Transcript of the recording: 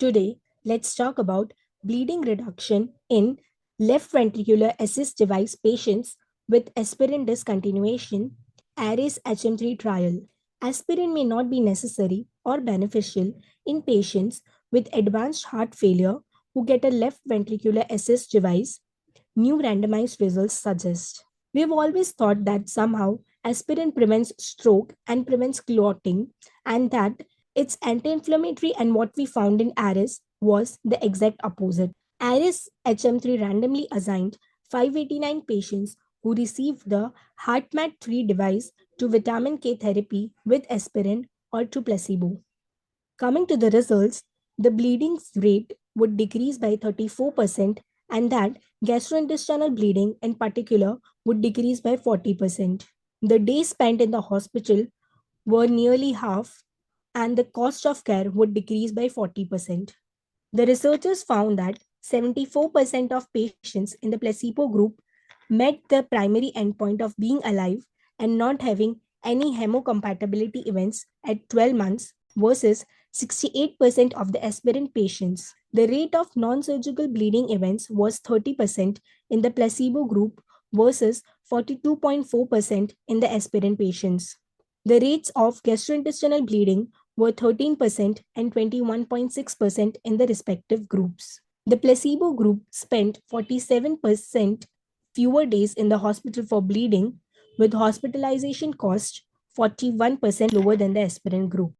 Today, let's talk about bleeding reduction in left ventricular assist device patients with aspirin discontinuation, ARIES-HM3 trial. Aspirin may not be necessary or beneficial in patients with advanced heart failure who get a left ventricular assist device, new randomized results suggest. We've always thought that somehow aspirin prevents stroke and prevents clotting, and that it's anti-inflammatory, and what we found in ARIES was the exact opposite. ARIES-HM3 randomly assigned 589 patients who received the HeartMate 3 device to vitamin K therapy with aspirin or to placebo. Coming to the results, the bleeding rate would decrease by 34%, and that gastrointestinal bleeding in particular would decrease by 40%. The days spent in the hospital were nearly half, and the cost of care would decrease by 40%. The researchers found that 74% of patients in the placebo group met the primary endpoint of being alive and not having any hemocompatibility events at 12 months versus 68% of the aspirin patients. The rate of non-surgical bleeding events was 30% in the placebo group versus 42.4% in the aspirin patients. The rates of gastrointestinal bleeding were 13% and 21.6% in the respective groups. The placebo group spent 47% fewer days in the hospital for bleeding, with hospitalization cost 41% lower than the aspirin group.